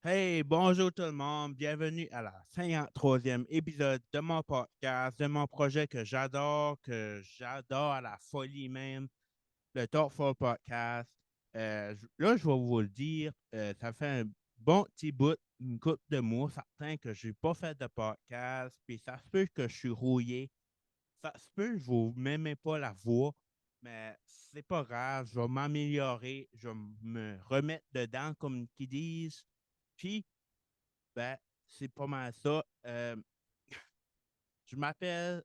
Hey, bonjour tout le monde, bienvenue à la 53e épisode de mon podcast, de mon projet que j'adore à la folie même, le Thoughtful Podcast. Là, je vais vous le dire, ça fait un bon petit bout, une couple de mois, certain que je n'ai pas fait de podcast, puis ça se peut que je suis rouillé, ça se peut que je ne vous m'aimez pas la voix, mais c'est pas grave, je vais m'améliorer, je vais me remettre dedans, comme qu'ils disent. Puis, ben, c'est pas mal ça. Je m'appelle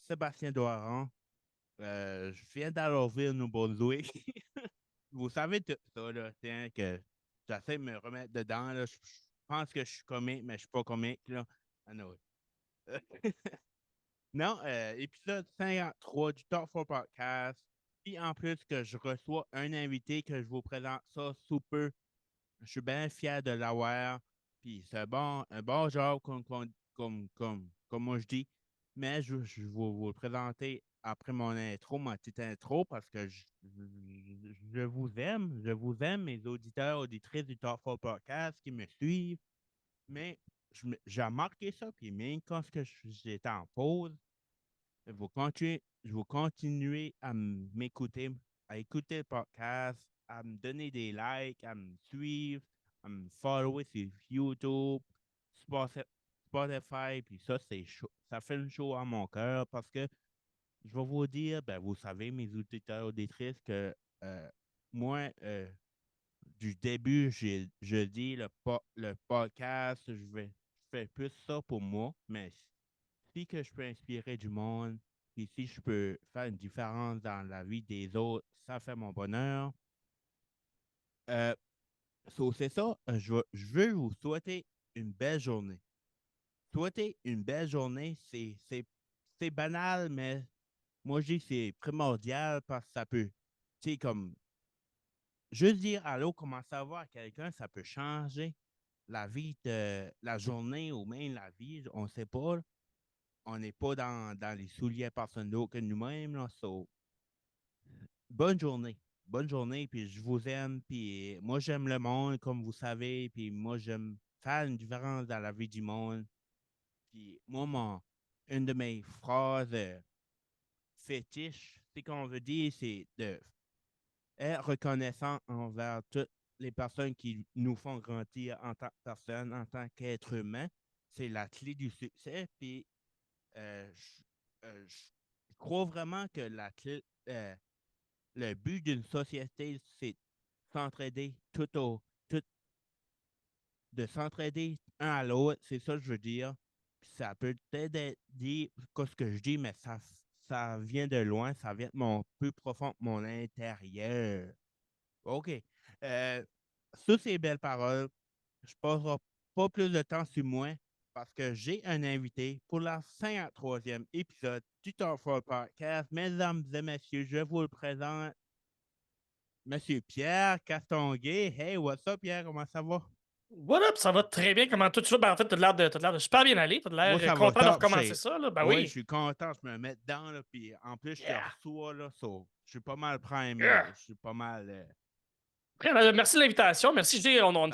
Sébastien Doiron. Je viens d'Alortville, Nouveau-Brunswick. Vous savez tout ça, là, tiens, que j'essaie de me remettre dedans. Là. Je pense que je suis comique, mais je suis pas comique, là. Ah, non. Non, épisode 53 du Talk for Podcast. Puis en plus que je reçois un invité que je vous présente ça sous peu. Je suis bien fier de l'avoir. Puis c'est un bon job, comme moi je dis. Mais je vais vous le présenter après mon intro, ma petite intro, parce que je vous aime. Je vous aime, mes auditeurs, auditrices du Talk for Podcast qui me suivent. Mais j'ai remarqué ça, puis même quand j'étais en pause, je vais continuer à m'écouter, à écouter le podcast, à me donner des likes, à me suivre, à me follower sur YouTube, Spotify, Spotify, puis ça, ça fait une chose à mon cœur parce que je vais vous dire, ben, vous savez, mes auditeurs, auditrices, que euh, moi, du début, je dis le podcast, je fais plus ça pour moi, mais si que je peux inspirer du monde, et si je peux faire une différence dans la vie des autres, ça fait mon bonheur. Euh, c'est ça, je veux vous souhaiter une belle journée. Souhaiter une belle journée, c'est banal, mais moi je dis que c'est primordial parce que ça peut, tu sais, comme, juste dire allô, comment ça va à quelqu'un, ça peut changer la vie de la journée ou même la vie, on ne sait pas. On n'est pas dans les souliers personne d'autre que nous-mêmes. Là, bonne journée. Bonne journée, puis je vous aime, puis moi j'aime le monde, comme vous savez, puis moi j'aime faire une différence dans la vie du monde. Puis moi, une de mes phrases fétiches, c'est qu'on veut dire, c'est de être reconnaissant envers toutes les personnes qui nous font grandir en tant que personne, en tant qu'être humain. C'est la clé du succès, puis je crois vraiment que le but d'une société, c'est s'entraider tout, de s'entraider un à l'autre. C'est ça que je veux dire. Ça peut peut-être être dit ce que je dis, mais ça vient de loin. Ça vient de mon plus profond, de mon intérieur. OK. Euh, Sur ces belles paroles, je ne passerai pas plus de temps sur moi parce que j'ai un invité pour la 53e épisode du Talk for Podcast. Mesdames et messieurs, je vous le présente, Monsieur Pierre Castonguay. Hey, what's up, Pierre? Comment ça va? What up? Ça va très bien. Comment tout ça? Ben, en fait, t'as l'air de super bien aller. T'as Moi, l'air ça va content de top recommencer shape. ça, là. Ben Ouais, je oui. suis content, je me mets dedans, là, puis en plus, je te Yeah. reçois, là, je suis pas mal primé, Yeah. là, je suis pas mal, Après, merci de l'invitation. Merci. Je dis, ben, merci à toi.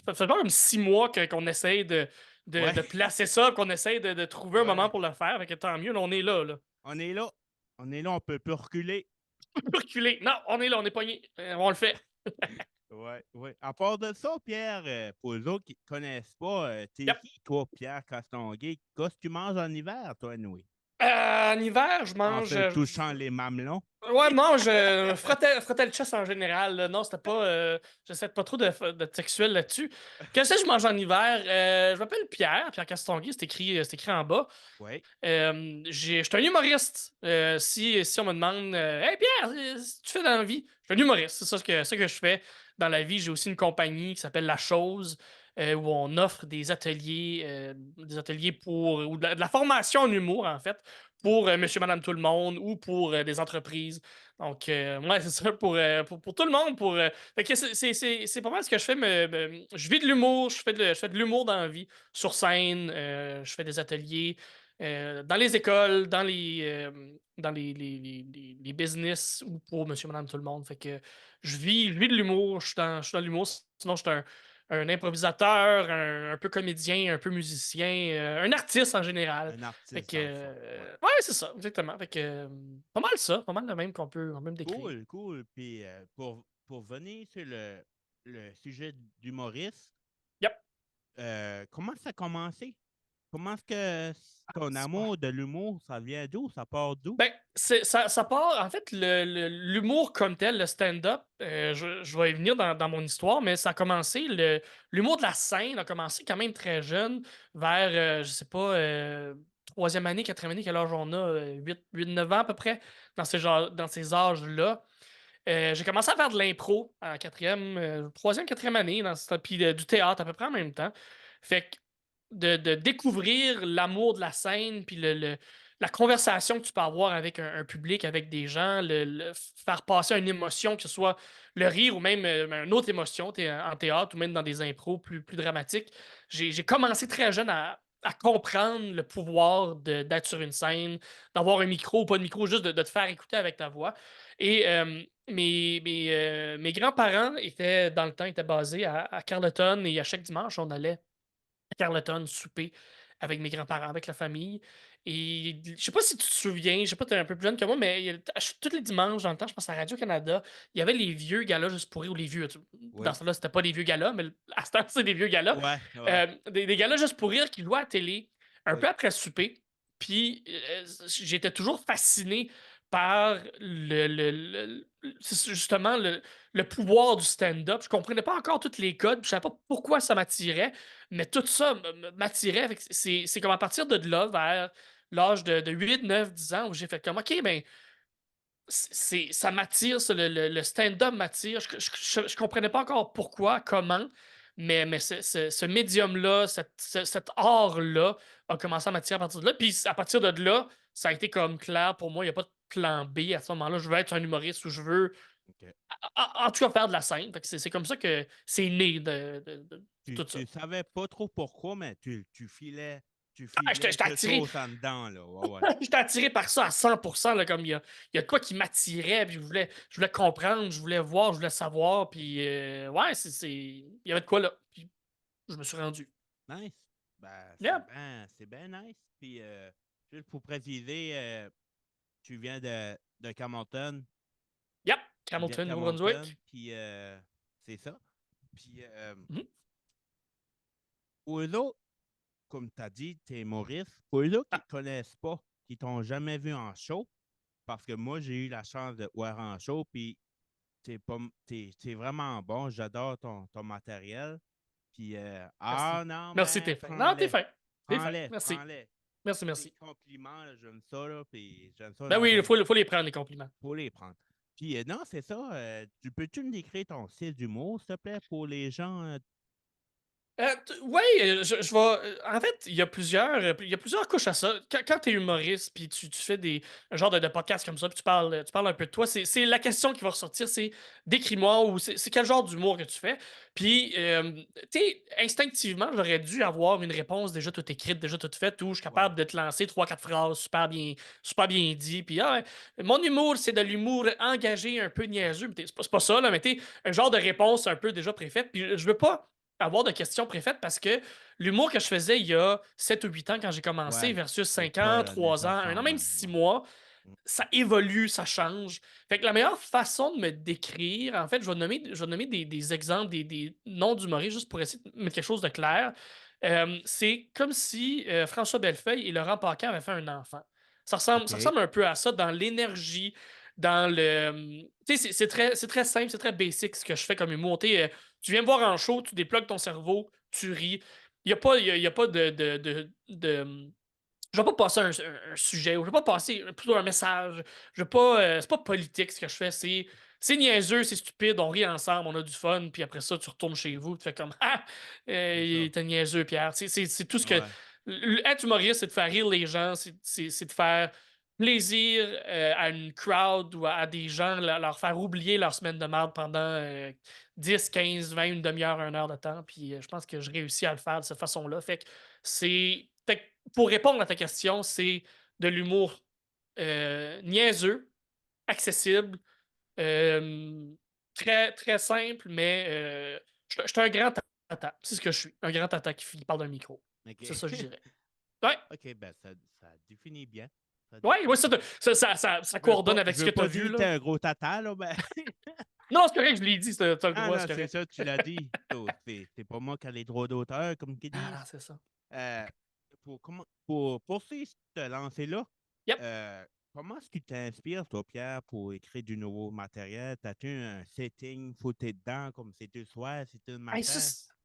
ça fait pas comme 6 mois qu'on essaye Ouais, de placer ça, qu'on essaye de trouver un moment ouais, pour le faire. Fait que tant mieux, là, on est là, là. on est là, on peut plus reculer. On peut reculer. Non, on est là, on est pogné. On le fait. Ouais, ouais. À part de ça, Pierre, pour les autres qui ne connaissent pas, t'es Yep. qui, toi, Pierre Castonguay? Qu'est-ce que tu manges en hiver, toi, Noé? En hiver, je En mange. se touchant les mamelons? Ouais, non, je frottais le chest en général, là. Non, c'était pas. J'essaie pas trop de sexuel là-dessus. Qu'est-ce que je mange en hiver? Je m'appelle Pierre, Pierre Castonguay, c'est écrit en bas. Oui. Je suis un humoriste. Si on me demande Hey Pierre, qu'est-ce que tu fais dans la vie? Je suis un humoriste, c'est ça que je fais dans la vie. J'ai aussi une compagnie qui s'appelle La Chose, où on offre des ateliers ou de la formation en humour, en fait, pour monsieur, madame, tout le monde ou pour des entreprises. Donc, ouais, c'est ça pour tout le monde. Fait que c'est pas mal ce que je fais. Je vis de l'humour, je fais de l'humour dans la vie, sur scène, je fais des ateliers dans les écoles, dans les business ou pour monsieur, madame, tout le monde. Fait que je vis de l'humour, je suis dans l'humour. Sinon, je suis un improvisateur, un peu comédien, un peu musicien, un artiste en général. Un Fait artiste, que, dans le fond. Ouais. ouais, c'est ça, exactement. Fait que, pas mal ça, pas mal le même qu'on peut me décrire. Cool, cool. Puis pour venir sur le sujet d'humoriste, Yep. comment ça a commencé? Comment est-ce que ton amour de l'humour, ça vient d'où? Ça part d'où? Ben, ça part, en fait, l'humour comme tel, le stand-up, je vais y venir dans mon histoire, mais ça a commencé, l'humour de la scène a commencé quand même très jeune, vers, je sais pas, troisième année, quatrième année, quel âge on a, 9 ans à peu près, dans ces âges-là. J'ai commencé à faire de l'impro en quatrième, troisième, quatrième année, puis du théâtre à peu près en même temps. Fait que de découvrir l'amour de la scène, puis la conversation que tu peux avoir avec un public, avec des gens, faire passer une émotion, que ce soit le rire ou même une autre émotion en théâtre ou même dans des impros plus dramatiques. J'ai commencé très jeune à comprendre le pouvoir d'être sur une scène, d'avoir un micro ou pas de micro, juste de te faire écouter avec ta voix. Et mes grands-parents dans le temps, étaient basés à Carleton et à chaque dimanche, on allait à Carleton souper avec mes grands-parents, avec la famille. Et je sais pas si tu te souviens, je sais pas, tu es un peu plus jeune que moi, mais tous les dimanches, dans le temps, je pense à Radio-Canada, il y avait les vieux galas juste pour rire, ou les vieux. Dans Oui. ce temps-là, c'était pas les vieux galas, mais à ce temps, c'est des vieux galas. Ouais, ouais, Des galas juste pour rire qui jouaient à la télé un oui. peu après le souper. Puis j'étais toujours fasciné par c'est justement le pouvoir du stand-up. Je comprenais pas encore tous les codes, puis je savais pas pourquoi ça m'attirait, mais tout ça m'attirait. Fait que c'est comme à partir de là, vers l'âge de 8, 9, 10 ans, où j'ai fait comme, OK, ben, ça m'attire, ça, le stand-up m'attire. Je comprenais pas encore pourquoi, comment, mais ce médium-là, cet art-là a commencé à m'attirer à partir de là. Puis à partir de là, ça a été comme clair pour moi. Il n'y a pas de plan B à ce moment-là. Je veux être un humoriste ou je veux, OK. en tout cas, faire de la scène. Fait que c'est comme ça que c'est né de tout ça. Tu savais pas trop pourquoi, mais tu Ah, filais j'étais quelque attiré. chose en dedans, là. Ouais, ouais. J'étais attiré par ça à 100%, là, comme il y a de quoi qui m'attirait, puis je voulais comprendre, je voulais voir, je voulais savoir, puis ouais, il y avait de quoi là, puis je me suis rendu. Nice. Ben, Yeah, c'est bien nice. Puis, juste pour préciser, tu viens de Camonton. yep, Tu viens de Hamilton, Camonton, Nouveau-Brunswick. puis c'est ça. Puis, Mhm. pour eux autres, comme tu as dit, tu es Maurice. Pour eux autres qui ne Ah, te connaissent pas, qui t'ont jamais vu en show, parce que moi, j'ai eu la chance de te voir en show, puis t'es vraiment bon. J'adore ton matériel. Puis, merci. non, Merci, mais t'es fin. Non, t'es prends-les. fin. T'es fin. Prends-les, Merci. prends-les. Merci, Les merci. compliments, là, j'aime ça, là, puis j'aime ça Ben oui, d'entendre. faut les prendre, les compliments. Faut les prendre. Puis, non, c'est ça. Tu peux-tu me décrire ton style d'humour, s'il te plaît, pour les gens? Oui, je vais. En fait, il y a plusieurs couches à ça. Quand tu es humoriste, puis tu fais un genre de podcast comme ça, puis tu parles un peu de toi, c'est la question qui va ressortir, c'est décris-moi ou c'est quel genre d'humour que tu fais. Puis, tu sais, instinctivement, j'aurais dû avoir une réponse déjà toute écrite, déjà toute faite, où je suis Ouais. capable de te lancer trois, quatre phrases super bien dit. Puis, mon humour, c'est de l'humour engagé, un peu niaiseux. Mais c'est pas ça, là, mais tu sais, un genre de réponse un peu déjà préfaite. Puis, je veux pas avoir de questions préfaites parce que l'humour que je faisais il y a 7 ou 8 ans quand j'ai commencé Ouais. versus C'est 5 pas ans, la 3 ans, un an, même nécessairement. 6 Ouais. mois, Mm. ça évolue, ça change. Fait que la meilleure façon de me décrire, en fait, je vais nommer des exemples, des noms d'humoristes juste pour essayer de mettre quelque chose de clair. C'est comme si François Bellefeuille et Laurent Paquin avaient fait un enfant. Ça ressemble OK. un peu à ça dans l'énergie, dans le. Tu sais, c'est très simple, c'est très basic ce que je fais comme humour. Tu viens me voir en show, tu déplugues ton cerveau, tu ris. Il y a pas je vais pas passer un sujet, ou je vais pas passer plutôt un message. Je vais pas. C'est pas politique ce que je fais, c'est niaiseux, c'est stupide, on rit ensemble, on a du fun, puis après ça, tu retournes chez vous, tu fais comme Ah! C'est ça. T'es niaiseux, Pierre. C'est tout ce que. Ouais. Être humoriste, c'est de faire rire les gens, c'est de faire plaisir à une crowd ou à des gens, leur faire oublier leur semaine de merde pendant 10, 15, 20, une demi-heure, 1 heure de temps. Puis je pense que je réussis à le faire de cette façon-là. Fait que pour répondre à ta question, c'est de l'humour niaiseux, accessible, euh, très, très simple, mais je suis un grand tata. C'est ce que je suis. Un grand tata qui parle d'un micro. OK. C'est ça, je dirais. Ouais. OK, ben ça définit bien. Ça Ouais, ouais, définit bien. ça coordonne avec Je ce veux que tu as pas vu, dire que t'es là. un gros tata, là, mais... Non, c'est correct, je l'ai dit, t'as le Ah droit, non, c'est c'est correct. ça, tu l'as dit. So, c'est pas moi qui ai les droits d'auteur, comme qu'ils Ah, non, disent. c'est ça. Euh, pour poursuivre ce lancé-là, Yep. euh, comment est-ce que tu t'inspires, toi, Pierre, pour écrire du nouveau matériel? T'as-tu un setting, faut être dedans, comme c'est le soir, c'est le Hey, matin?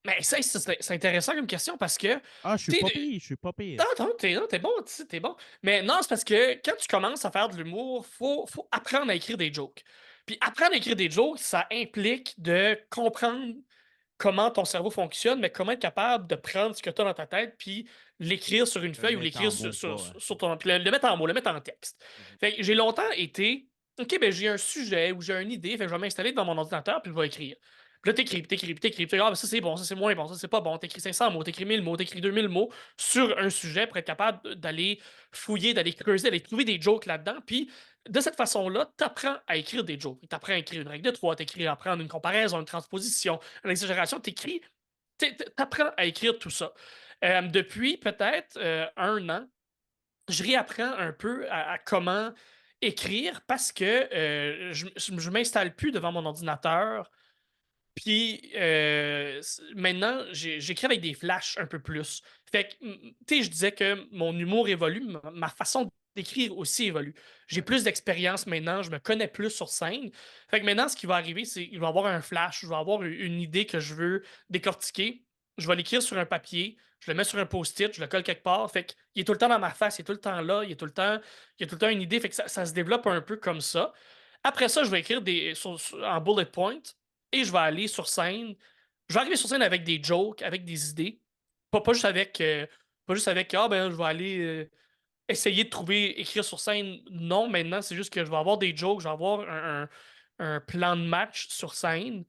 mais ça, c'est intéressant comme question parce que, Ah, je suis tu pas sais, pire, je suis pas pire. non, non, t'es bon, tu sais, t'es bon. Mais non, c'est parce que quand tu commences à faire de l'humour, faut apprendre à écrire des jokes. Puis apprendre à écrire des jokes, ça implique de comprendre comment ton cerveau fonctionne, mais comment être capable de prendre ce que tu as dans ta tête, puis l'écrire sur une Le feuille ou mettre l'écrire en mots, quoi. sur ton. Puis le mettre en mots, le mettre en texte. Mhm. Fait que j'ai longtemps été. OK, ben j'ai un sujet ou j'ai une idée, fait que je vais m'installer devant mon ordinateur, puis je vais écrire. Puis là, t'écris, puis t'écris, puis t'écris. Puis ah, ben ça c'est bon, ça c'est moins bon, ça c'est pas bon. T'écris 500 mots, t'écris 1000 mots, t'écris 2000 mots sur un sujet pour être capable d'aller fouiller, d'aller creuser, d'aller trouver des jokes là-dedans. Puis de cette façon-là, t'apprends à écrire des jokes. T'apprends à écrire une règle de trois, t'écris à prendre une comparaison, une transposition, une exagération, t'écris t'apprends à écrire tout ça. Depuis peut-être 1 an, je réapprends un peu à comment écrire parce que je m'installe plus devant mon ordinateur. Puis maintenant, j'écris avec des flashs un peu plus. Fait que, tu sais, je disais que mon humour évolue, ma façon d'écrire aussi évolue. J'ai Ouais. plus d'expérience maintenant, je me connais plus sur scène. Fait que maintenant, ce qui va arriver, c'est qu'il va y avoir un flash, je vais avoir une idée que je veux décortiquer. Je vais l'écrire sur un papier, je le mets sur un post-it, je le colle quelque part. Fait qu'il est tout le temps dans ma face, il est tout le temps là, il y a tout le temps une idée. Fait que ça se développe un peu comme ça. Après ça, je vais écrire en bullet point et je vais aller sur scène. Je vais arriver sur scène avec des jokes, avec des idées. Pas juste avec, ah ben, je vais aller essayer de trouver, écrire sur scène. Non, maintenant, c'est juste que je vais avoir des jokes, je vais avoir un plan de match sur scène,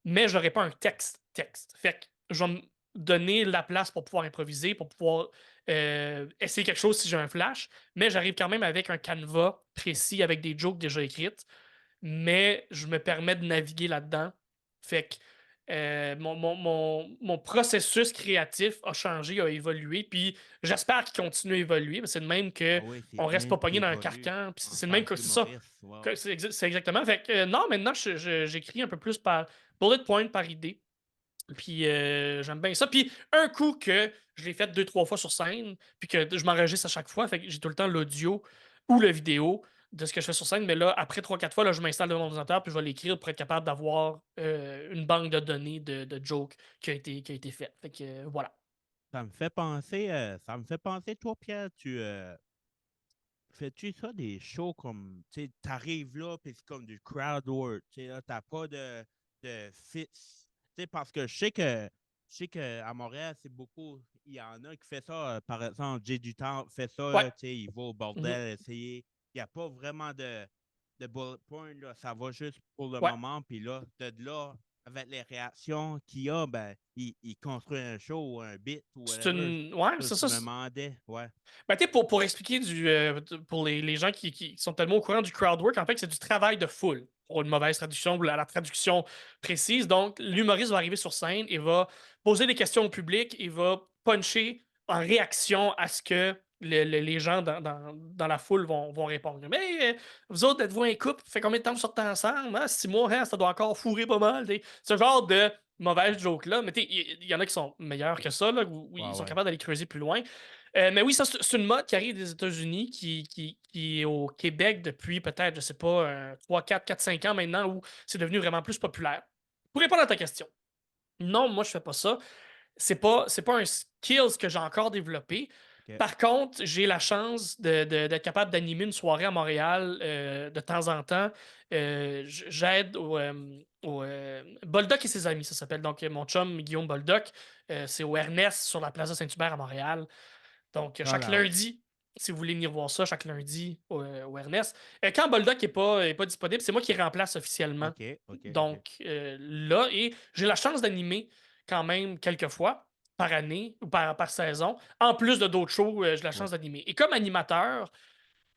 mais je n'aurai pas un texte. Fait que je vais me donner la place pour pouvoir improviser, pour pouvoir essayer quelque chose si j'ai un flash, mais j'arrive quand même avec un canevas précis, avec des jokes déjà écrites, mais je me permets de naviguer là-dedans. Fait que mon processus créatif a changé, a évolué, puis j'espère qu'il continue à évoluer. C'est de même Ah que oui, c'est on reste humain pas pogné qui dans un évolue carcan. Puis en c'est de tant même que c'est ça. qu'humoriste. Ouais, ouais. C'est exactement. Fait que non, maintenant, j'écris un peu plus par bullet point, par idée. Puis j'aime bien ça. Puis un coup que je l'ai fait 2, 3 fois sur scène, puis que je m'enregistre à chaque fois, fait que j'ai tout le temps l'audio ou la vidéo de ce que je fais sur scène. Mais là, après 3, 4 fois, là, je m'installe devant mon ordinateur, puis je vais l'écrire pour être capable d'avoir une banque de données de jokes qui a été faite. Fait que voilà. Ça me fait penser, toi, Pierre, fais-tu ça des shows comme, tu sais, t'arrives là, puis c'est comme du crowd work, tu sais, là, t'as pas de fixe. Tu sais, parce que je sais que à Montréal, c'est beaucoup, il y en a qui fait ça, par exemple, Jay du temps fait ça, Ouais. là, tu sais, il va au Mhm. bordel essayer. Il n'y a pas vraiment de bullet point, là, ça va juste pour le Ouais. moment, puis là, de là, avec les réactions qu'il y a, ben, il construit un show ou un bit ou whatever. Ouais, Ça, c'est je ça. me demandais, ouais. Ben, tu sais, pour expliquer pour les gens qui sont tellement au courant du crowd work, en fait, c'est du travail de foule, pour une mauvaise traduction ou la traduction précise. Donc, l'humoriste va arriver sur scène et va poser des questions au public et va puncher en réaction à ce que les gens dans la foule vont répondre. Mais vous autres, êtes-vous un couple? Fait combien de temps vous sortez ensemble? Hein? 6 mois, hein? Ça doit encore fourrer pas mal. T'sais. Ce genre de mauvaise joke-là. Mais il y en a qui sont meilleurs que ça, là, où Ouais, ils sont ouais. capables d'aller creuser plus loin. Mais oui, ça, c'est une mode qui arrive des États-Unis, qui est au Québec depuis peut-être, je sais pas, 3, 4, 4, 5 ans maintenant, où c'est devenu vraiment plus populaire. Pour répondre à ta question, non, moi, je fais pas ça. C'est pas un skills que j'ai encore développé. OK. Par contre, j'ai la chance d'être capable d'animer une soirée à Montréal de temps en temps. J'aide au Boldoc et ses amis, ça s'appelle. Donc, mon chum Guillaume Boldoc, c'est au Ernest sur la place de Saint-Hubert à Montréal. Donc, Shout chaque out. lundi, si vous voulez venir voir ça, chaque lundi au Ernest. Quand Boldoc n'est pas disponible, c'est moi qui remplace officiellement. OK, OK, OK. Donc, là, et j'ai la chance d'animer quand même quelques fois par année ou par saison. En plus de d'autres shows, j'ai la Ouais. chance d'animer. Et comme animateur,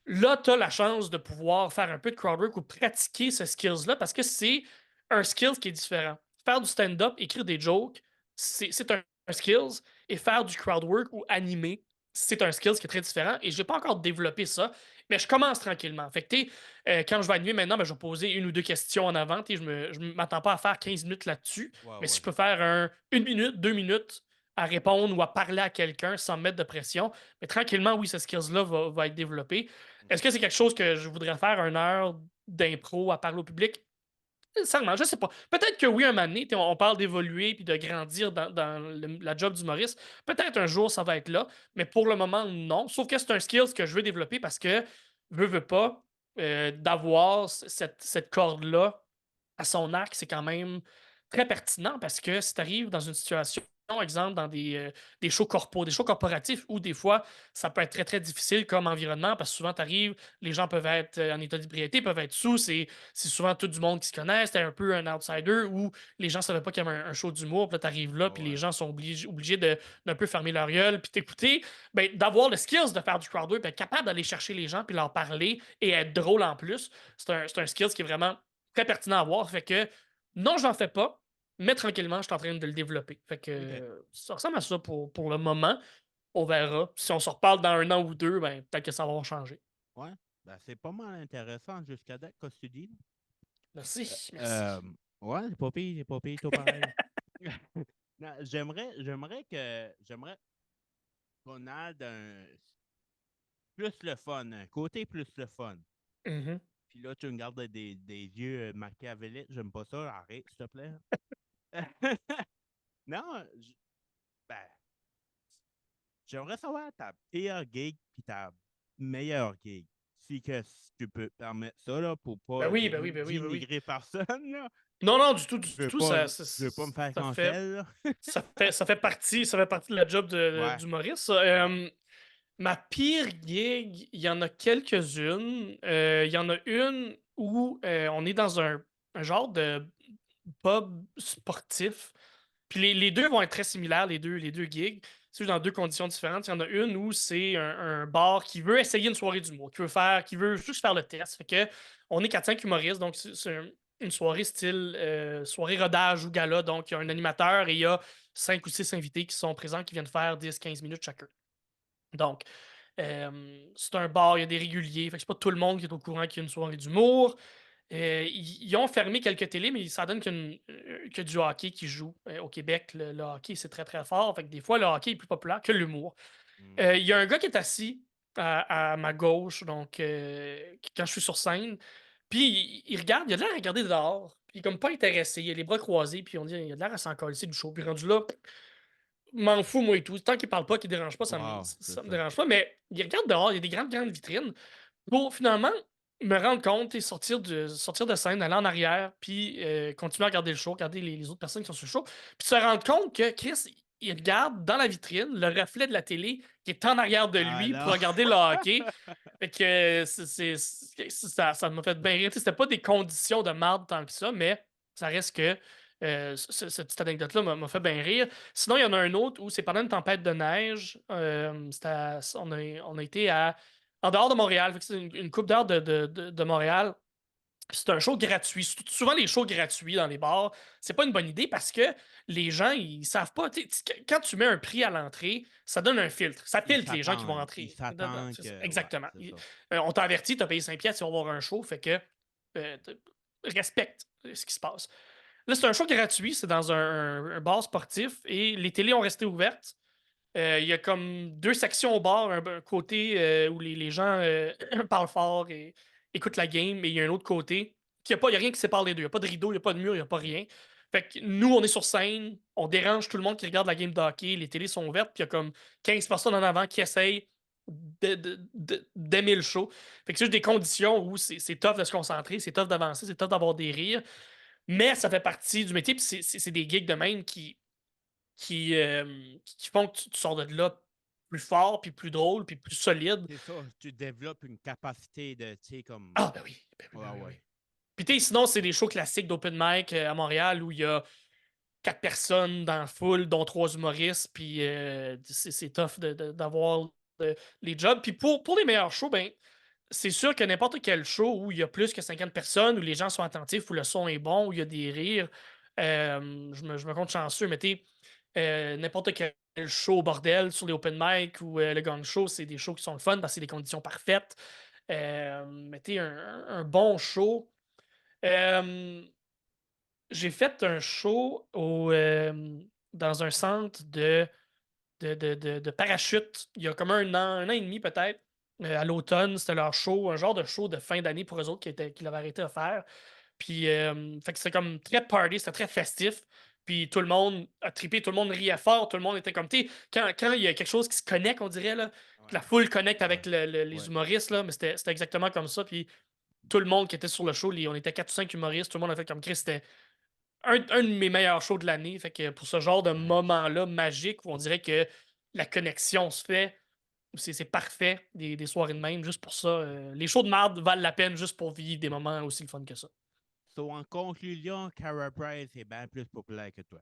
là, tu as la chance de pouvoir faire un peu de crowdwork ou pratiquer ce skills-là parce que c'est un skill qui est différent. Faire du stand-up, écrire des jokes, c'est un skills et faire du crowd work ou animer, c'est un skills qui est très différent et j'ai pas encore développé ça, mais je commence tranquillement. Fait que, tu sais, quand je vais animer maintenant, ben, je vais poser une ou deux questions en avant. Tu sais, je m'attends pas à faire 15 minutes là-dessus, Ouais, mais si ouais. je peux faire une minute, 2 minutes à répondre ou à parler à quelqu'un sans me mettre de pression, mais tranquillement, oui, ce skills-là va être développé. Est-ce OK. que c'est quelque chose que je voudrais faire 1 heure d'impro à parler au public? Sincèrement, je sais pas. Peut-être que oui, un moment donné, on parle d'évoluer puis de grandir dans la job d'humoriste. Peut-être un jour, ça va être là, mais pour le moment, non. Sauf que c'est un skill que je veux développer parce que, veux pas, d'avoir cette corde-là à son arc, c'est quand même très pertinent parce que si tu arrives dans une situation, exemple, dans des shows corpo, des shows corporatifs où des fois, ça peut être très, très difficile comme environnement parce que souvent, tu arrives, les gens peuvent être en état d'ébriété, peuvent être sous, c'est souvent tout du monde qui se connaissent, t'es un peu un outsider où les gens ne savaient pas qu'il y avait un show d'humour, puis là, tu arrives là, Ouais, puis les ouais. gens sont obligés d'un peu fermer leur gueule, puis t'écouter, ben, d'avoir le skills de faire du crowd work, puis être capable d'aller chercher les gens, puis leur parler et être drôle en plus, c'est un skills qui est vraiment très pertinent à avoir. Fait que non, j'en fais pas, mais tranquillement, je suis en train de le développer. Fait que OK. ça ressemble à ça pour le moment. On verra. Si on se reparle dans 1 an ou deux, ben, peut-être que ça va changer. Ouais. Ben, c'est pas mal intéressant jusqu'à date, qu'est-ce que tu dis. Merci, Euh, merci. ouais, c'est pas pire, tout pareil. Non, j'aimerais qu'on ait plus le fun, un côté plus le fun. Mhm. Puis là, tu me gardes des yeux machiavéliques, j'aime pas ça, arrête, s'il te plaît. Non, ben, j'aimerais savoir ta pire gig puis ta meilleure gig. Si tu peux permettre ça, là, pour Ben pas oui, ben oui, ben oui, ben oui. dénigrer personne, là. Non, non, du tout, du Je veux tout. pas, je veux pas me faire Ça fait, cancel, là. ça fait partie de la job Ouais, d'humoriste, ça. ouais. Ma pire gig, il y en a quelques-unes. Il y en a une où on est dans un genre de pub sportif. Puis les deux vont être très similaires, les deux gigs. C'est juste dans deux conditions différentes. Il y en a une où c'est un bar qui veut essayer une soirée d'humour, qui veut juste faire le test. Fait que on est 4-5 humoristes, donc c'est une soirée style soirée rodage ou gala. Donc il y a un animateur et il y a 5 ou 6 invités qui sont présents qui viennent faire 10-15 minutes chacun. Donc, c'est un bar, il y a des réguliers. Fait que c'est pas tout le monde qui est au courant qu'il y a une soirée d'humour. Ils ont fermé quelques télés, mais ça donne que du hockey qui joue. Au Québec, le hockey, c'est très, très fort. Fait que des fois, le hockey est plus populaire que l'humour. Il y a un gars qui est assis à ma gauche, donc quand je suis sur scène, puis il regarde, il a de l'air à regarder dehors, puis il est comme pas intéressé, il a les bras croisés, puis on dit, il a de l'air à s'en coller du show. Puis rendu là, m'en fous, moi et tout. Tant qu'il parle pas, qu'il dérange pas, ça me, Wow, c'est ça me ça. dérange pas. Mais il regarde dehors, il y a des grandes, grandes vitrines pour finalement me rendre compte et sortir de scène, aller en arrière, puis continuer à regarder le show, regarder les autres personnes qui sont sur le show, puis se rendre compte que Chris, il regarde dans la vitrine le reflet de la télé qui est en arrière de Ah lui pour non. regarder le hockey. Fait que ça m'a fait bien rire. Tu sais, c'était pas des conditions de marde tant que ça, mais ça reste que cette petite anecdote-là m'a fait bien rire. Sinon, il y en a un autre où c'est pendant une tempête de neige. On a été en dehors de Montréal. Fait que c'est une coupe d'heure de Montréal. C'est un show gratuit. Souvent, les shows gratuits dans les bars, c'est pas une bonne idée parce que les gens, ils savent pas. Quand tu mets un prix à l'entrée, ça donne un filtre. Ça filtre les gens qui vont Ils rentrer. s'attendent C'est ça. que. Ouais, Exactement. c'est ça. On t'a averti, tu as payé 5 piastres, tu vas voir un show. Fait que euh, t- respecte ce qui se passe. Là, c'est un show gratuit. C'est dans un bar sportif et les télés ont resté ouvertes. Il y a comme deux sections au bar, un côté où les gens parlent fort et écoutent la game, et il y a un autre côté qui il y a rien qui sépare les deux. Il n'y a pas de rideau, il n'y a pas de mur, il n'y a pas rien. Fait que nous, on est sur scène, on dérange tout le monde qui regarde la game de hockey, les télés sont ouvertes, puis il y a comme 15 personnes en avant qui essayent d'aimer le show. Fait que c'est juste des conditions où c'est tough de se concentrer, c'est tough d'avancer, c'est tough d'avoir des rires, mais ça fait partie du métier, puis c'est des gigs de même qui font que tu sors de là plus fort, puis plus drôle, puis plus solide. C'est ça, tu développes une capacité de, tu sais, comme. Ah, ben oui, ben oui, Ouais, ben oui, oui. ouais. Puis tu sais, sinon, c'est des shows classiques d'open mic à Montréal où il y a 4 personnes dans la foule, dont 3 humoristes, puis c'est tough d'avoir les jobs. Puis pour les meilleurs shows, ben, c'est sûr que n'importe quel show où il y a plus que 50 personnes, où les gens sont attentifs, où le son est bon, où il y a des rires, je me compte chanceux, mais tu sais, n'importe quel show au bordel sur les open mic ou le gang show, c'est des shows qui sont le fun parce que c'est des conditions parfaites. Mettez un bon show. Euh, j'ai fait un show dans un centre de parachute il y a comme un an et demi peut-être. À l'automne, c'était leur show, un genre de show de fin d'année pour eux autres qui l'avaient arrêté à faire. Puis, fait que c'était comme très party, c'était très festif. Puis tout le monde a trippé, tout le monde riait fort, tout le monde était comme, tu sais, quand il y a quelque chose qui se connecte, on dirait, là, que Ouais, la foule connecte ouais, avec les ouais. humoristes, là, mais c'était exactement comme ça. Puis tout le monde qui était sur le show, on était 4 ou 5 humoristes, tout le monde a fait comme Chris, c'était un de mes meilleurs shows de l'année. Fait que pour ce genre de Nice. moment-là magique où on dirait que la connexion se fait, c'est parfait, des soirées de même, juste pour ça. Les shows de marde valent la peine juste pour vivre des moments aussi le fun que ça. So, en conclusion, Cara Price est bien plus populaire que toi.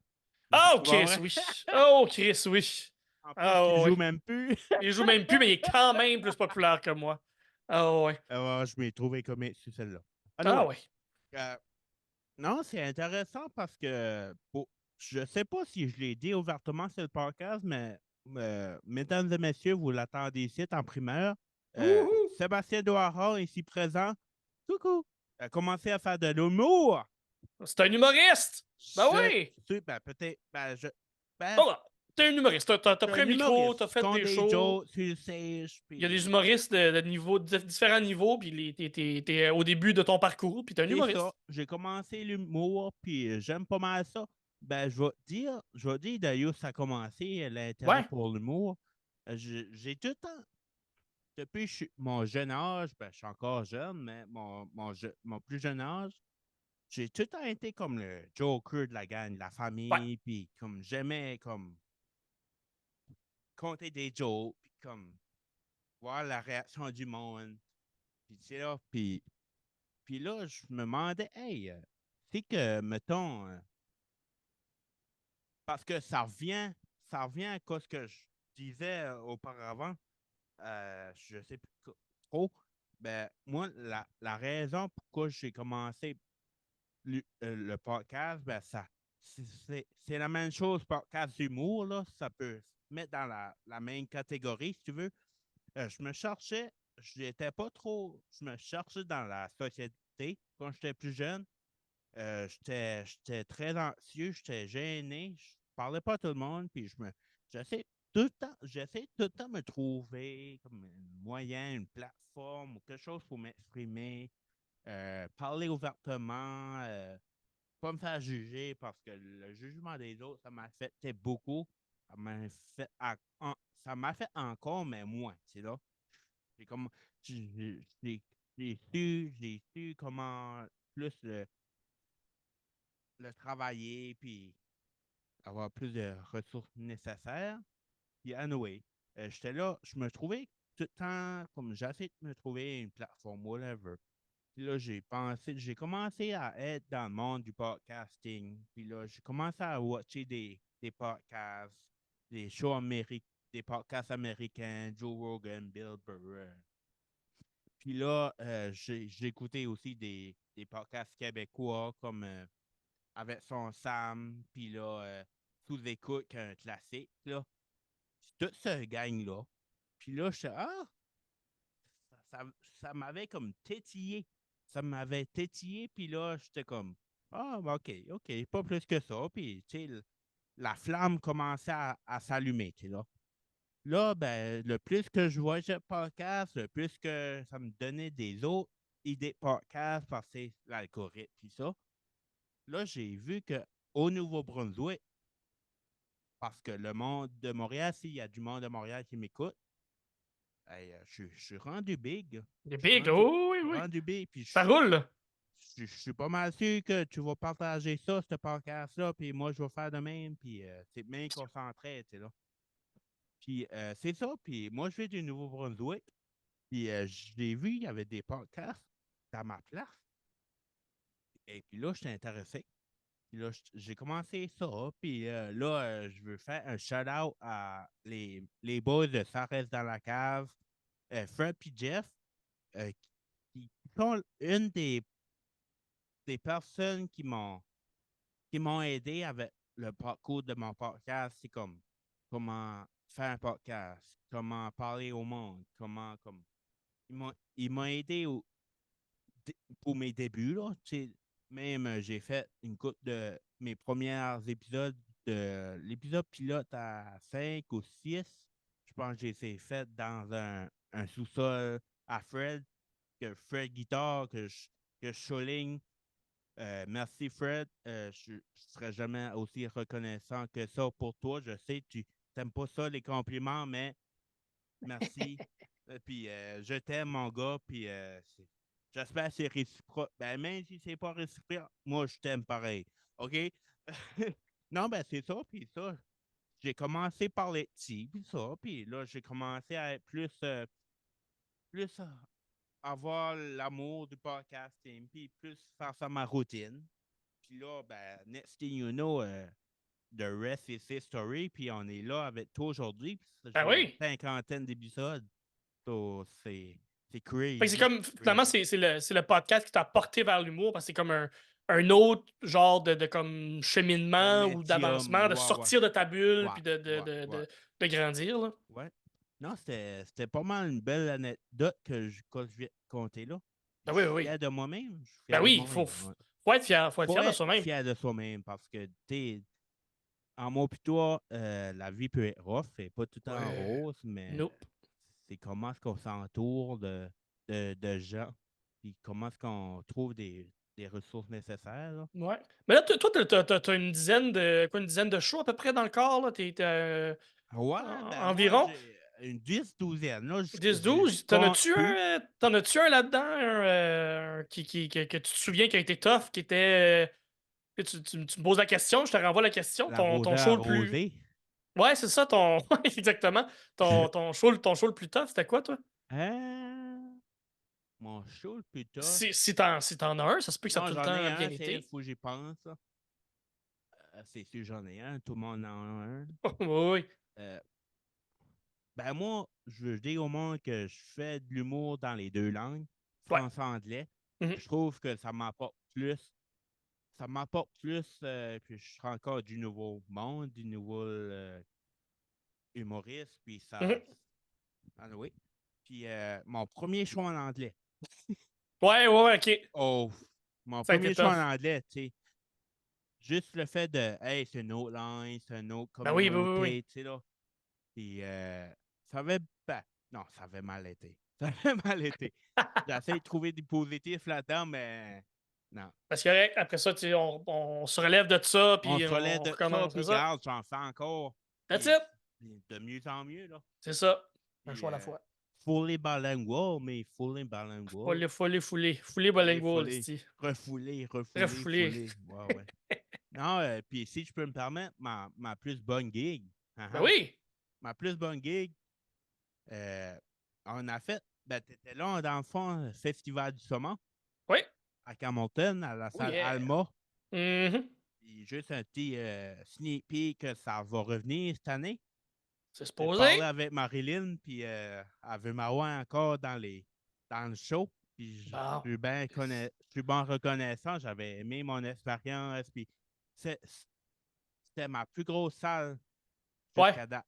Non, Oh, c'est pas Chris, vrai. oui. Oh, Chris, oui. En plus, tu Oh, joues oui. même plus. Il joue même plus, mais il est quand même plus populaire que moi. Oh, ouais. Alors, je m'ai trouvé comique sur celle-là. Ah, Anyway, ouais. euh, non, c'est intéressant parce que je sais pas si je l'ai dit ouvertement sur le podcast, mais mesdames et messieurs, vous l'attendez ici en primeur. Wouhou! Sébastien Doiron, ici présent, coucou, a commencé à faire de l'humour. C'est un humoriste! Ben oui! Ben, peut-être, ben, Oh, t'es un humoriste. T'as je pris suis un un micro, humoriste. t'as Je fait compte des des shows. jokes sur le stage, Il y a des puis humoristes de différents niveaux, puis t'es au début de ton parcours, puis t'es un c'est ça. humoriste. J'ai commencé l'humour, puis j'aime pas mal ça. Ben, je vais dire d'ailleurs, ça a commencé l'intérêt Ouais, pour l'humour. J'ai tout le temps, depuis mon jeune âge, ben, je suis encore jeune, mais mon plus jeune âge, j'ai tout le temps été comme le joker de la gang, de la ouais, famille, puis comme j'aimais comme compter des jokes, puis comme voir la réaction du monde. Puis c'est là, puis là, je me demandais, hey, c'est que, mettons, parce que ça revient à ce que je disais auparavant, je sais plus trop. Ben, moi, la raison pourquoi j'ai commencé le podcast, ben, c'est la même chose, podcast d'humour, là. Ça peut se mettre dans la même catégorie, si tu veux. Je me cherchais, je me cherchais dans la société quand j'étais plus jeune. J'étais très anxieux, j'étais gêné, je parlais pas à tout le monde, puis j'essaie tout le temps de me trouver comme un moyen, une plateforme ou quelque chose pour m'exprimer, parler ouvertement, pas me faire juger parce que le jugement des autres, ça m'affectait beaucoup. Ça m'a fait, ça m'a fait encore, mais moins, c'est là. J'ai comme, j'ai su comment plus le travailler, puis avoir plus de ressources nécessaires. Puis, anyway, j'étais là, je me trouvais tout le temps, comme j'essaie de me trouver une plateforme, whatever. Puis là, j'ai commencé à être dans le monde du podcasting. Puis là, j'ai commencé à watcher des podcasts, des podcasts américains, Joe Rogan, Bill Burr. Puis là, j'ai écouté aussi des podcasts québécois comme avec son Sam, puis là, sous-écoute, qui est un classique, là. C'est toute ce gang-là. Puis là, je ça, ça m'avait comme tétillé. Ça m'avait tétillé, puis là, j'étais comme, ben, OK, pas plus que ça. Puis, tu sais, la flamme commençait à s'allumer, tu sais, là. Là, ben, le plus que je voyais le podcast, le plus que ça me donnait des autres idées de podcast parce que c'est l'algorithme, puis ça. Là, j'ai vu que au Nouveau-Brunswick, parce que le monde de Montréal, s'il y a du monde de Montréal qui m'écoute, hey, je suis rendu big. des Je suis big, rendu, oh, oui, je suis oui. rendu big, puis Ça roule, là. je suis pas mal sûr que tu vas partager ça, ce podcast-là, puis moi, je vais faire de même, puis c'est bien concentré, tu sais, là. Puis c'est ça, puis moi, je vais du Nouveau-Brunswick, puis j'ai vu, il y avait des podcasts dans ma place, et puis là, j'étais intéressé. Puis là, j'ai commencé ça. Puis là, je veux faire un shout-out à les boys de Ça reste dans la cave, Fred et Jeff, euh, qui sont une des personnes qui m'ont aidé avec le parcours de mon podcast, c'est comme comment faire un podcast, comment parler au monde, comment comme il m'a aidé pour mes débuts là, tu sais, même j'ai fait une couple de mes premiers épisodes de l'épisode pilote à 5 ou 6. Je pense que j'ai fait dans un sous-sol à Fred, que Fred Guitar, que je souligne. Merci Fred. Je ne serai jamais aussi reconnaissant que ça pour toi. Je sais, tu n'aimes pas ça, les compliments, mais merci. Puis je t'aime, mon gars. Puis j'espère que c'est réciproque. Ben, même si c'est pas réciproque, moi, je t'aime pareil. OK? Non, ben, c'est ça. Puis ça, j'ai commencé par les petits, puis ça. Puis là, j'ai commencé à être plus avoir l'amour du podcasting, puis plus faire ça ma routine. Puis là, ben, next thing you know, the rest is history. Puis on est là avec toi aujourd'hui. Puis Ben j'ai une oui. cinquantaine d'épisodes. So, c'est Fait que c'est crazy. comme, finalement, Crazy. c'est le podcast qui t'a porté vers l'humour parce que c'est comme un autre genre de comme De cheminement ou médium. d'avancement, de Ouais, ouais. sortir de ta bulle Ouais, puis de, de, ouais, de, ouais. de, de grandir, là. Ouais. Non, c'était pas mal une belle anecdote que je viens de compter là. Ben Puis je oui, suis oui, oui. fier de moi-même. Je suis Ben fier de oui, moi-même. Ouais. faut être fier, faut être Faut fier de être soi-même. fier de soi-même parce que, tu sais, en moi pis toi, la vie peut être rough, c'est pas tout en Ouais. rose, mais Nope. c'est comment est-ce qu'on s'entoure de gens, puis comment est-ce qu'on trouve des ressources nécessaires, là. Ouais. Mais là, toi, t'as une dizaine de shows à peu près dans le corps, là. Ouais, ben moi, Environ j'ai une 10-12aine, là. 10-12. T'en Compte as-tu plus. un, t'en as-tu un là-dedans, que tu te souviens qui a été tough, qui était. Tu me poses la question, je te renvoie la question. La Ton rosée show le plus. arrosée. Ouais, c'est ça, ouais, exactement. Ton show le plus tough, c'était quoi, toi? Hein? Mon show le plus tough. Si t'en as un, ça se peut que ça a Non, tout le j'en ai temps un, bien c'est, été. faut que j'y pense, là. C'est sûr, j'en ai un, tout le monde en a un. Oui, oui. Euh, Ben moi, je veux dire au monde que je fais de l'humour dans les deux langues, Ouais. français-anglais. Mhm, Je trouve que ça m'apporte plus. Ça m'apporte plus, puis je serai encore du nouveau monde, du nouveau humoriste, puis ça. mhm. Ah oui. Puis mon premier choix en anglais. Ouais, ouais, ouais, ok. Oh, mon Ça a été premier choix tough. en anglais, tu sais. Juste le fait de, hey, c'est une autre langue, c'est une autre Ben oui, oui, oui, oui. communauté, tu sais, là. Puis ça avait, ben, non, ça avait mal été. Ça avait mal été. J'essaie de trouver du positif là-dedans, mais non. Parce que après ça, on se relève de ça, On puis se relève on de ça, recommence, c'est puis ça? garde, j'en fais encore. That's Puis it. de mieux en mieux, là. C'est ça. Un Puis choix à la fois. fully bilingual, mais fully bilingual. Foulé Fully, bilingual, fully, c'ti. refoulé, Très refoulé, foulé. foulé. Ouais, ouais. Non, puis si je peux me permettre, ma plus bonne gig, Ben uh-huh, oui. ma plus bonne gig, euh, on a fait, ben, t'étais là, dans le fond, Festival du Saumon Oui. à Hamilton, à la Oh salle yeah. Alma. Mhm. Puis juste un petit sneak peek que ça va revenir cette année. C'est J'ai parlé supposé. avec Marilyn, puis elle veut m'avoir encore dans le show. Puis Bon. je suis bien reconnaissant. J'avais aimé mon expérience. Puis c'était ma plus grosse salle Ouais. jusqu'à date.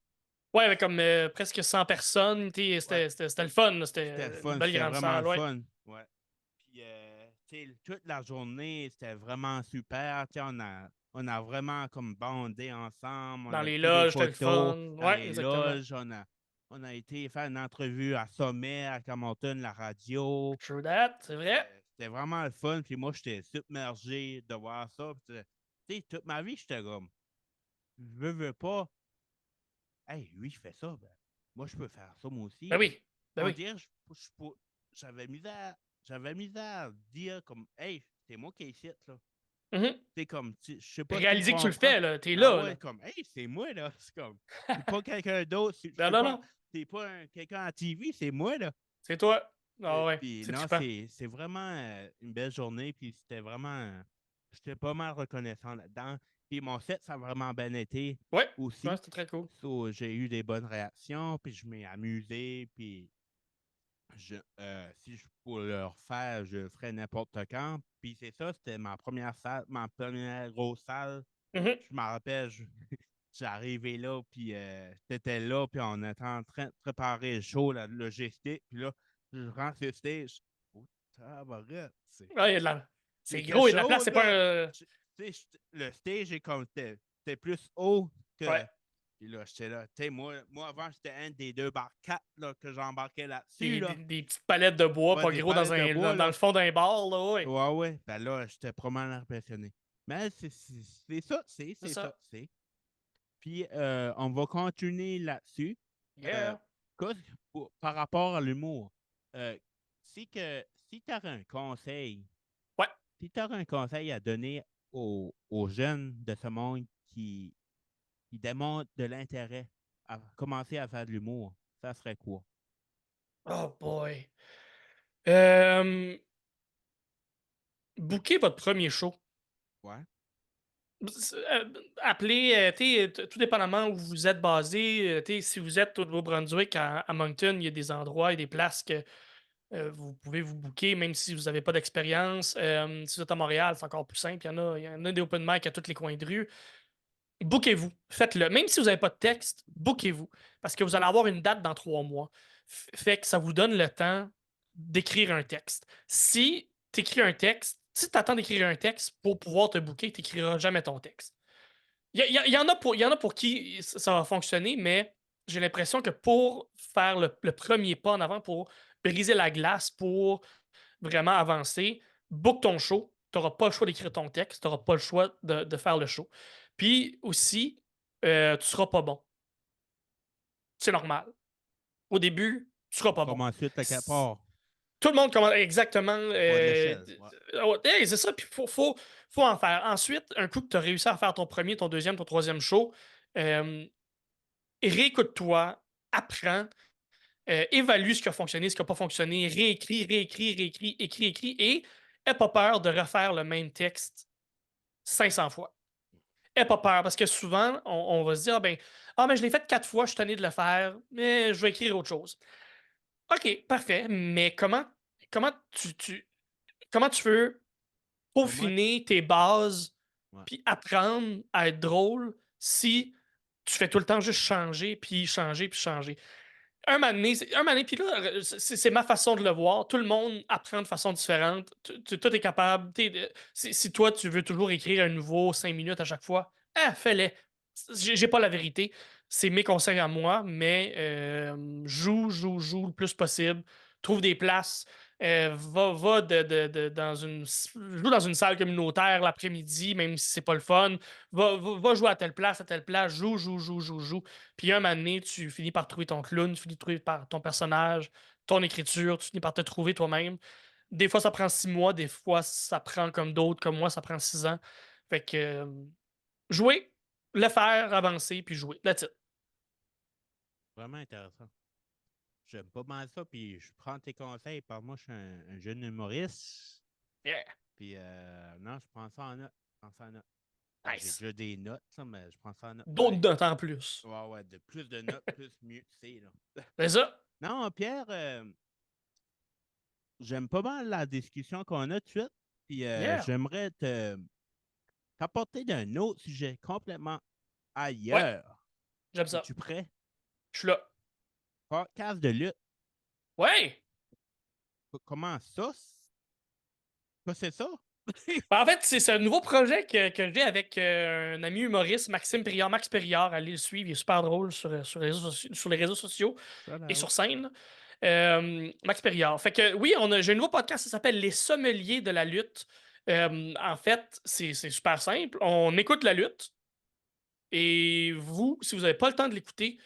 Ouais, avec comme presque 100 personnes. Ouais, C'était le fun, là. c'était le C'était une fun. belle C'était grande vraiment le salle, ouais. fun. Ouais. Puis, tu sais, toute la journée, c'était vraiment super. Tu sais, on a vraiment comme bondé ensemble. On Dans a les pris des loges, c'était le photos fun. dans Ouais, les exactement. loges. On a été faire une entrevue à Sommet, à Camonton, la radio. True that, c'est vrai. C'était vraiment le fun. Puis moi, j'étais submergé de voir ça. Puis, tu sais, toute ma vie, j'étais comme, veux pas. Hey, lui, je fais ça. Ben, moi, je peux faire ça, moi aussi. Ben Puis, oui. Ben on oui. dirait, j'avais mis à dire comme, hey, c'est moi qui est ici, là. Mhm. C'est comme, je sais pas si tu me Réaliser que tu le comprends. fais, là. T'es Ah là, là. ouais, comme, hey, c'est moi, là. C'est comme, c'est pas quelqu'un d'autre. Non, non, non. C'est pas quelqu'un à TV, c'est moi, là. C'est toi. Ah ouais. Puis C'est non, trippant. c'est vraiment une belle journée. Puis c'était vraiment, j'étais pas mal reconnaissant là-dedans. Puis mon set, ça a vraiment bien été Ouais. Ouais, aussi. c'était très cool. So, j'ai eu des bonnes réactions, puis je m'ai amusé, puis si je pouvais le refaire, je ferais n'importe quand. Puis c'est ça, c'était ma première salle, ma première grosse salle Mhm. Je me rappelle, j'ai arrivé là, puis t'étais là, puis on était en train de préparer le show, la logistique, puis là, je rentre sur le stage. Oh, tabarette, Ah, il c'est était gros, il y a de la place, chaud, c'est pas là. un. Le stage est comme, c'était plus haut Ouais. que. Puis là, j'étais là. Tu sais, moi, avant, j'étais un des 2 bar 4 là, que j'embarquais là-dessus, là. Des petites palettes de bois, Ouais, pas des gros, dans, palettes de bois, dans le là. fond d'un bar, là, ouais. Ouais, ouais. Ben là, j'étais probablement impressionné. Mais c'est ça, C'est c'est ça, ça. c'est. Puis, on va continuer là-dessus. Euh, Yeah. par rapport à l'humour, euh, si que si tu as un conseil, Ouais. si tu un conseil à donner aux jeunes de ce monde qui démontrent de l'intérêt à commencer à faire de l'humour, ça serait quoi? Oh boy. Euh, Booker votre premier show. Ouais. Appelez, tout dépendamment où vous êtes basé, si vous êtes au Nouveau-Brunswick, à Moncton, il y a des endroits et des places que vous pouvez vous booker, même si vous n'avez pas d'expérience. Si vous êtes à Montréal, c'est encore plus simple. Il y en a des open mic à tous les coins de rue. Bookez-vous. Faites-le. Même si vous n'avez pas de texte, bookez-vous. Parce que vous allez avoir une date dans 3 mois. Fait que ça vous donne le temps d'écrire un texte. Si tu écris un texte, si tu attends d'écrire un texte pour pouvoir te booker, tu n'écriras jamais ton texte. Il y en a pour qui ça va fonctionner, mais j'ai l'impression que pour faire le premier pas en avant, pour briser la glace, pour vraiment avancer, book ton show. Tu n'auras pas le choix d'écrire ton texte, tu n'auras pas le choix de faire le show. Puis aussi, tu seras pas bon. C'est normal. Au début, tu seras On pas bon. commence ensuite à quelque part, Tout le monde commence exactement. au bas de l'échelle. Ouais. Hey, c'est ça, puis faut en faire. Ensuite, un coup que tu as réussi à faire ton premier, ton deuxième, ton troisième show, euh, réécoute-toi, apprends, évalue ce qui a fonctionné, ce qui n'a pas fonctionné, réécris, réécris, réécris, écris, écris, et n'aie pas peur de refaire le même texte 500 fois. Aie pas peur, parce que souvent, on va se dire, mais je l'ai fait 4 fois, je suis tanné de le faire, mais je vais écrire autre chose. OK, parfait, mais comment comment tu veux Comment? peaufiner tes bases Ouais. puis apprendre à être drôle si tu fais tout le temps juste changer, puis changer, puis changer? Un moment donné, puis là, c'est ma façon de le voir. Tout le monde apprend de façon différente. Tout est capable. Si toi, tu veux toujours écrire un nouveau 5 minutes à chaque fois, fais-le. J'ai pas la vérité. C'est mes conseils à moi, mais joue le plus possible. Trouve des places. Va joue dans une salle communautaire l'après-midi, même si c'est pas le fun. Va jouer à telle place. Joue. Puis un moment donné, tu finis par trouver ton clown, tu finis par trouver par ton personnage, ton écriture, tu finis par te trouver toi-même. Des fois, ça prend 6 mois, des fois, ça prend comme d'autres, comme moi, ça prend 6 ans. Fait que jouer, le faire, avancer, puis jouer. That's it. Vraiment intéressant. J'aime pas mal ça, puis je prends tes conseils. Par moi, je suis un jeune humoriste. Yeah. Puis, non, je prends ça en note. Je prends ça en note. Ben, j'ai Nice. déjà des notes, ça, mais je prends ça en note D'autres pareil. notes en plus. Ouais, ouais, de plus de notes, plus mieux c'est, là. C'est ça. Non, Pierre, j'aime pas mal la discussion qu'on a tout de suite. Puis, Yeah. j'aimerais t'apporter d'un autre sujet complètement Ouais, ailleurs. j'aime ça. Es-tu prêt? Je suis là. Podcast de lutte. Ouais. Comment ça? Quoi, c'est ça? En fait, c'est un nouveau projet que j'ai avec un ami humoriste, Maxime Priard, Max Priard. Allez le suivre, il est super drôle sur les réseaux sociaux Ça, et là, sur scène. Max Perriard. Fait que oui, j'ai un nouveau podcast, ça s'appelle Les Sommeliers de la lutte. En fait, c'est super simple. On écoute la lutte et vous, si vous n'avez pas le temps de l'écouter,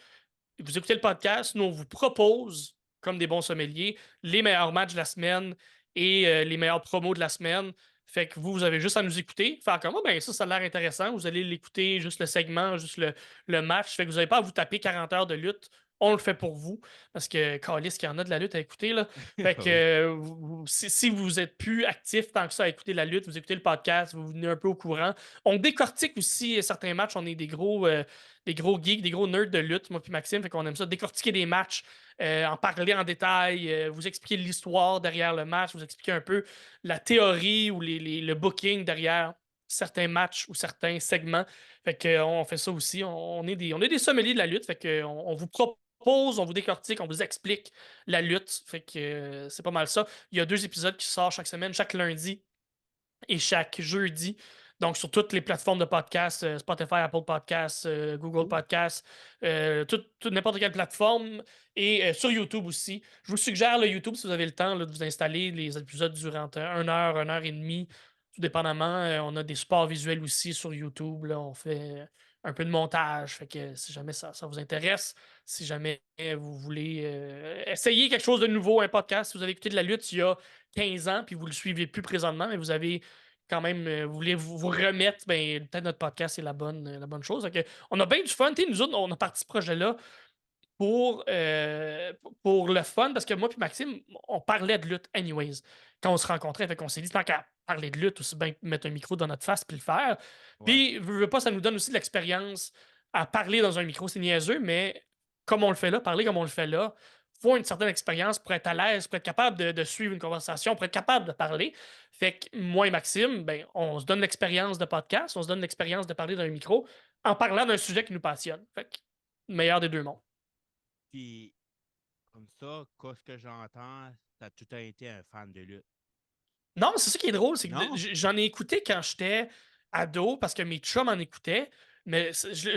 vous écoutez le podcast, nous on vous propose, comme des bons sommeliers, les meilleurs matchs de la semaine et les meilleurs promos de la semaine. Fait que vous avez juste à nous écouter, faire comme, ça a l'air intéressant. Vous allez l'écouter, juste le segment, juste le match. Fait que vous n'avez pas à vous taper 40 heures de lutte. On le fait pour vous. Parce que, Calis, qu'il y en a de la lutte à écouter, là. Fait que oui. si vous êtes plus actif tant que ça à écouter la lutte, vous écoutez le podcast, vous venez un peu au courant. On décortique aussi certains matchs. On est des gros geeks, des gros nerds de lutte, moi puis Maxime. Fait qu'on aime ça décortiquer des matchs, en parler en détail, vous expliquer l'histoire derrière le match, vous expliquer un peu la théorie ou le booking derrière certains matchs ou certains segments. Fait que, on fait ça aussi. On est des sommeliers de la lutte. Fait que, on vous propose, on vous décortique, on vous explique la lutte. Fait que c'est pas mal ça. Il y a 2 épisodes qui sortent chaque semaine, chaque lundi et chaque jeudi. Donc, sur toutes les plateformes de podcast, Spotify, Apple Podcasts, Google Podcasts, n'importe quelle plateforme, et sur YouTube aussi. Je vous suggère le YouTube si vous avez le temps là, de vous installer les épisodes durant 1 heure et demie, tout dépendamment. On a des supports visuels aussi sur YouTube. Là, on fait un peu de montage. Fait que si jamais ça vous intéresse, si jamais vous voulez essayer quelque chose de nouveau, un podcast, si vous avez écouté de la lutte il y a 15 ans, puis vous le suivez plus présentement, mais vous avez quand même, vous voulez vous remettre, ben, peut-être notre podcast, c'est la bonne chose. Donc, on a bien du fun. Nous autres, on a parti ce projet-là pour le fun, parce que moi et Maxime, on parlait de lutte anyways. Quand on se rencontrait, fait qu'on s'est dit, tant qu'à parler de lutte, aussi bien mettre un micro dans notre face puis le faire. Ouais. Puis, veux pas, ça nous donne aussi de l'expérience à parler dans un micro. C'est niaiseux, mais comme on le fait là, parler comme on le fait là, faut une certaine expérience pour être à l'aise, pour être capable de suivre une conversation, pour être capable de parler. Fait que moi et Maxime, ben, on se donne l'expérience de podcast, on se donne l'expérience de parler dans un micro en parlant d'un sujet qui nous passionne. Fait que, meilleur des deux mondes. Puis, comme ça, ce que j'entends, t'as tout a été un fan de lutte. Non, c'est ça qui est drôle, c'est que Non? j'en ai écouté quand j'étais ado parce que mes chums en écoutaient, mais je le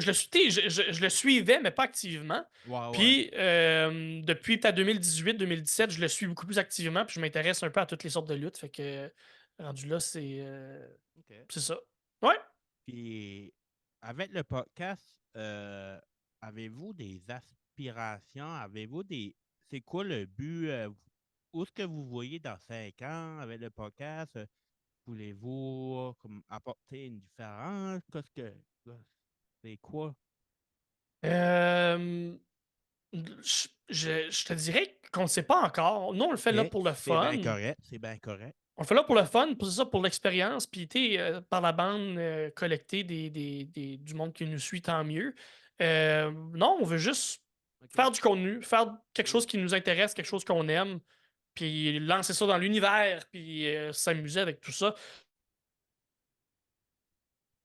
je le suivais, mais pas activement. Ouais, ouais. Puis depuis peut-être 2018-2017, je le suis beaucoup plus activement, puis je m'intéresse un peu à toutes les sortes de luttes. Fait que rendu là, OK. c'est ça. Ouais. Puis, avec le podcast, avez-vous des aspirations? Avez-vous des... C'est quoi le but? Où est-ce que vous voyez dans 5 ans avec le podcast? Voulez-vous comme apporter une différence? C'est quoi? Euh, je te dirais qu'on ne sait pas encore. Nous, on le fait là OK, pour le c'est bien fun. correct, c'est bien correct. On le fait là pour le fun, pour ça, pour l'expérience, puis par la bande collecter du monde qui nous suit, tant mieux. Non, on veut juste OK, faire du contenu, faire quelque chose cool. qui nous intéresse, quelque chose qu'on aime, puis lancer ça dans l'univers, puis s'amuser avec tout ça.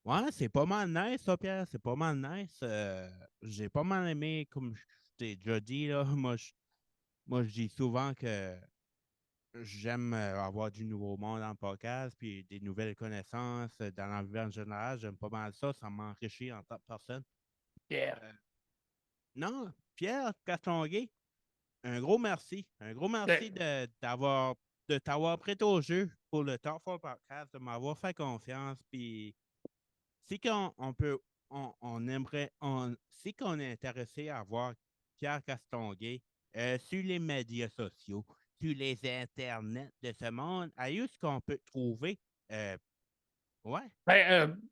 Ouais, c'est pas mal nice, ça, Pierre. C'est pas mal nice. J'ai pas mal aimé, comme je t'ai déjà dit, là. Moi, je dis souvent que j'aime avoir du nouveau monde en podcast, puis des nouvelles connaissances dans l'environnement général. J'aime pas mal ça. Ça m'enrichit en tant que personne. Yeah. Euh, non, Pierre Castonguay, un gros merci. Un gros Ben, merci de t'avoir prêté au jeu pour le Talk for Podcast, de m'avoir fait confiance. Puis si on aimerait, si qu'on est intéressé à voir Pierre Castonguay sur les médias sociaux, sur les internets de ce monde, à où est-ce qu'on peut trouver? Euh, ouais,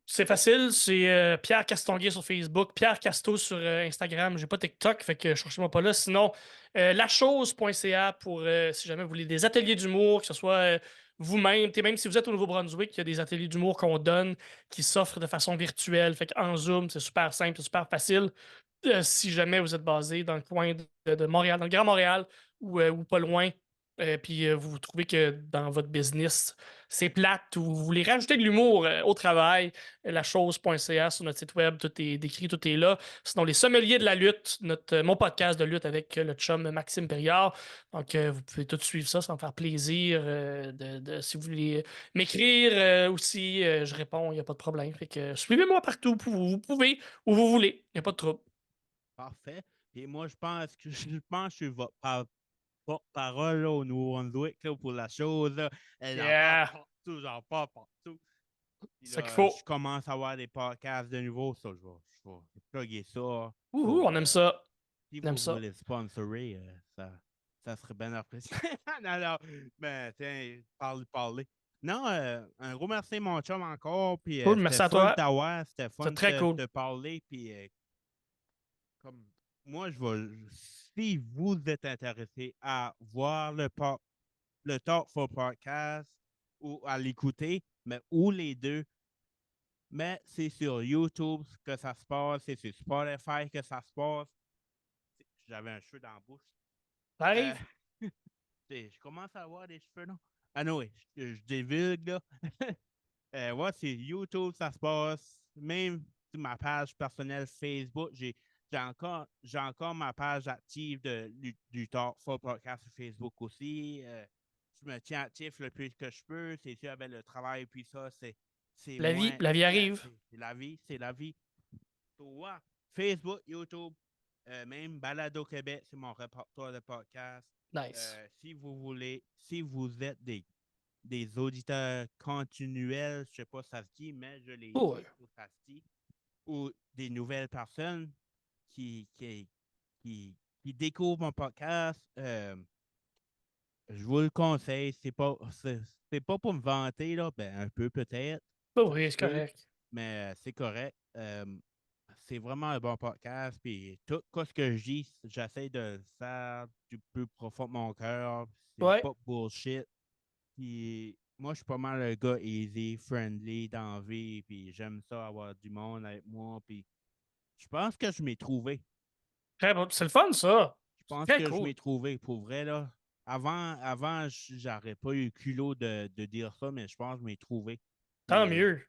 c'est facile, c'est Pierre Castonguay sur Facebook, Pierre Casto sur Instagram. J'ai pas TikTok, fait que cherchez-moi pas là. Sinon, lachose.ca pour si jamais vous voulez des ateliers d'humour, que ce soit vous-même, même si vous êtes au Nouveau-Brunswick, il y a des ateliers d'humour qu'on donne qui s'offrent de façon virtuelle. Fait en Zoom, c'est super simple, c'est super facile. Si jamais vous êtes basé dans le coin de Montréal, dans le Grand Montréal ou pas loin, puis vous trouvez que dans votre business, c'est plate ou vous voulez rajouter de l'humour au travail, lachose.ca sur notre site web, tout est décrit, tout est là. Sinon, les sommeliers de la lutte, mon podcast de lutte avec le chum Maxime Perriard. Donc, vous pouvez tout suivre ça, ça va me faire plaisir. Si vous voulez m'écrire aussi, je réponds, il n'y a pas de problème. Fait que suivez-moi partout, vous pouvez, où vous voulez, il n'y a pas de trouble. parfait. Et moi, je pense que je suis votre porte-parole là, au Nouveau-Brunswick là, pour la chose. Là. Yeah, J'en parle partout. Puis c'est ça qu'il là, je faut. commence à avoir des podcasts de nouveau, ça, je vais plugger ça Ouhou, pour on aime ça. si On aime vous ça. voulez sponsorer, ça serait bien apprécié. Non, non, mais tiens, parler. Non, un gros merci, mon chum, encore. Puis Cool, c'était merci à fun de toi. t'avoir, c'était fun C'est de très cool. te parler. Puis comme moi, si vous êtes intéressé à voir le Talk for Podcast ou à l'écouter, mais ou les deux, mais c'est sur YouTube que ça se passe, c'est sur Spotify que ça se passe. J'avais un cheveu dans la bouche. Ça Euh, arrive. je commence à avoir des cheveux, non? Ah non, oui, je divulgue, là. Ouais, c'est YouTube, ça se passe. Même sur ma page personnelle Facebook, j'ai encore ma page active du Talk for Podcast sur Facebook aussi. Je me tiens actif le plus que je peux. C'est sûr, avec le travail, puis ça, c'est moins. La vie arrive. C'est la vie, c'est la vie. So, ouais, Facebook, YouTube, même Balado Québec, c'est mon répertoire de podcast. Nice. Si vous voulez, si vous êtes des auditeurs continuels, je sais pas si ça se dit, mais je l'ai Oh, ouais. dit, ou ça se dit, ou des nouvelles personnes qui, qui, qui découvrent mon podcast, je vous le conseille. C'est pas pour me vanter, là, ben, un peu peut-être, Oh, ça oui, se c'est peut, correct. mais c'est correct. C'est vraiment un bon podcast. Puis tout ce que je dis, j'essaie de le faire du plus profond de mon cœur. C'est Ouais. pas bullshit. Puis moi, je suis pas mal un gars easy, friendly dans la vie. Puis j'aime ça avoir du monde avec moi. Puis je pense que je m'ai trouvé. Très bon. C'est le fun, ça. Je C'est pense très que je cool. m'ai trouvé pour vrai, là. Avant, j'aurais pas eu le culot de dire ça, mais je pense que je m'ai trouvé. Tant Puis mieux.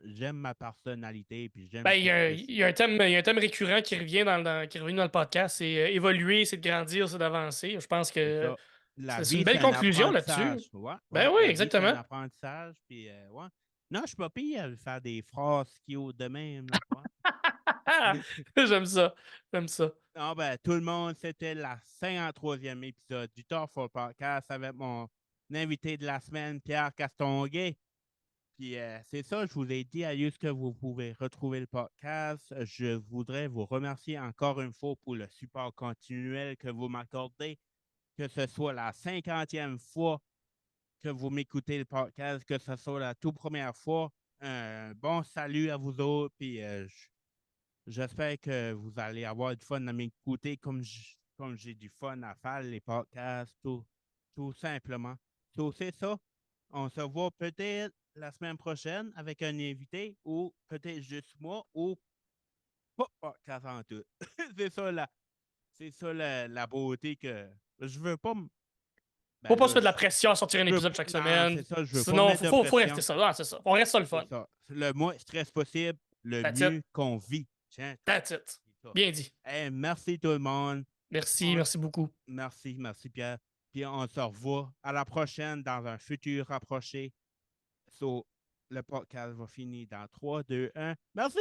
j'aime ma personnalité, puis j'aime Ben, qui que je il suis. y a un thème, il y a un thème récurrent qui revient qui est revenu dans le podcast, c'est évoluer, c'est de grandir, c'est d'avancer. Je pense C'est que ça. La c'est une vie, belle c'est un conclusion là-dessus. apprentissage. Ouais, ouais. Ben oui, La vie, c'est un exactement. apprentissage. Puis, ouais. Non, je suis pas pire à faire des phrases qui au de même, là. J'aime ça. J'aime ça. Non, ben, tout le monde, c'était la 53e épisode du Talk for Podcast avec mon invité de la semaine, Pierre Castonguay. Puis c'est ça, je vous ai dit ailleurs que vous pouvez retrouver le podcast. Je voudrais vous remercier encore une fois pour le support continuel que vous m'accordez, que ce soit la 50e fois que vous m'écoutez le podcast, que ce soit la toute première fois. Un bon salut à vous autres, puis j'espère que vous allez avoir du fun à m'écouter comme j'ai du fun à faire les podcasts, tout simplement. So, c'est ça. On se voit peut-être la semaine prochaine avec un invité ou peut-être juste moi ou pas podcast en tout. c'est ça la beauté que je veux pas me. Faut Ben pas se là, mettre de la pression à sortir un je veux épisode pas. chaque Non, semaine. c'est ça, je veux pas Sinon, mettre de faut rester pression. ça. Ah, c'est ça. On reste ça le C'est fun. ça. Le moins stress possible, le That's it. mieux qu'on vit. Tiens, That's it. c'est ça. Bien dit. Hey, merci tout le monde. Merci, On- merci beaucoup. merci Pierre. Puis on se revoit à la prochaine dans un futur rapproché. So, le podcast va finir dans 3, 2, 1. Merci!